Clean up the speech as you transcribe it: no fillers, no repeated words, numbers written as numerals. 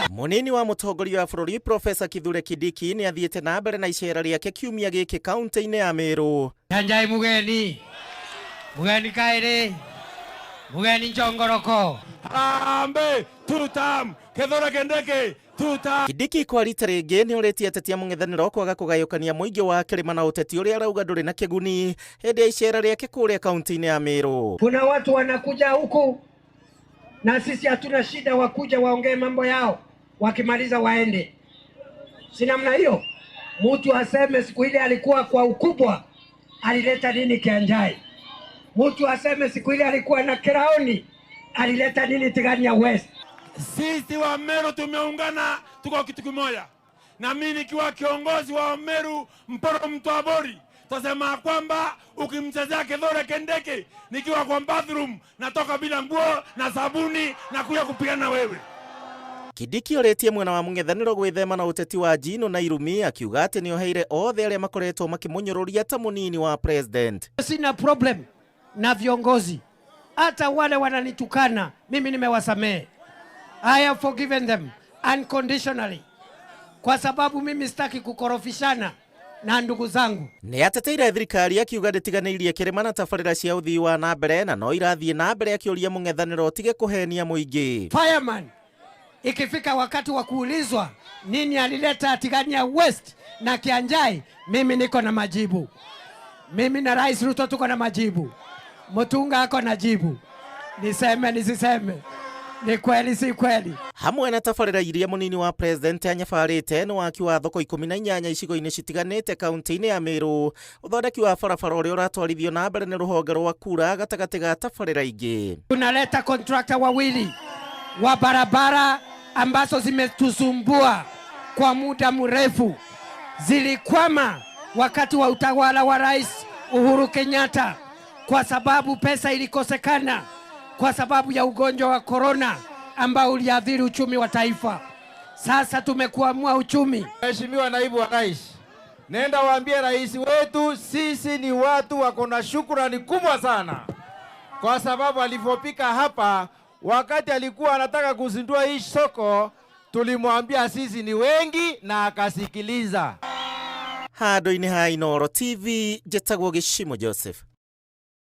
Munini wa mutongoria wa bururi Profesa Kithure Kindiki ni athiete na mbere na icera riake kiumia giki kaunti-ini ya Meru. Nyanjai mugeni kairi mugeni Njongoroko ambe tutam Kithure Kindiki tutam. Kindiki kwa rita ringi ni uritie ateti a mung'ethaniro kwaga kugayukania muingi wa kirima na uteti uria arauga nduri na kiguni hindi ya icera riake kuria kaunti-ini ya Meru. Kuna watu wanakuja huku na sisi hatuna shida, wakuja waongee mambo yao, wakimaliza waende. Si namna hiyo. Mtu aseme siku ile alikuwa kwa ukubwa alileta nini Kianjai. Mtu aseme siku ile alikuwa na Kiraoni alileta nini Tigania West. Sisi wa Meru tumeungana, tuko kitu kimoja. Na mimi nikiwa kiongozi wa Meru Mporo Mtwabori, tasema kwamba ukimchezea Kithure Kindiki nikiwa kwa bathroom natoka bila nguo na sabuni na kuja kupigana na wewe. Kindiki oretie mwena wa mung'ethaniro gwithema na uteti wa Njino na Irumi akiuga ati ni oheire othe aria makoretwo makimunyoruria ta munini wa president. Sina problem na viongozi, hata wale wananitukana mimi nimewasamehe. I have forgiven them unconditionally, kwa sababu mimi sitaki kukorofishana na ndugu zangu. Ni ateteire thirikari akiuga nditiganirie kirima na tabarira cia uthii wa na mbere na no irathie na mbere akiuria mung'ethaniro tige kuhenia muingi. Fireman, ikifika wakati wa kuulizwa nini alileta Tigania West na Kianjai, mimi niko na majibu. Mimi na Rais Ruto tuko na majibu. Mutunga ako na jibu. Niseme nisiseme, ni kweli si kweli. Hamwe na tabarira iria munini wa president anyafarite no akiwa thoko 18 icigo-ini citiganite kaunti-ini ya Meru. Uthondeki wa barabara uria uratwarithio na mbere ni ruhonge rwa kura gatagati ga tabarira ingi. Tunaleta contractor wawili wa barabara ambazo zimetusumbua kwa muda mrefu. Zilikwama wakati wa utawala wa Rais Uhuru Kenyatta kwa sababu pesa ilikosekana kwa sababu ya ugonjwa wa corona ambao uliathiri uchumi wa taifa. Sasa tumekuamua uchumi. Mheshimiwa Naibu wa Rais, nenda waambie rais wetu sisi ni watu wako na shukrani kubwa sana, kwa sababu alipofika hapa wakati alikuwa anataka kuzindua hii soko tulimwambia sisi ni wengi na akasikiliza. Handu-ini ha Inooro TV, njĩtagwo Gĩchimo Joseph.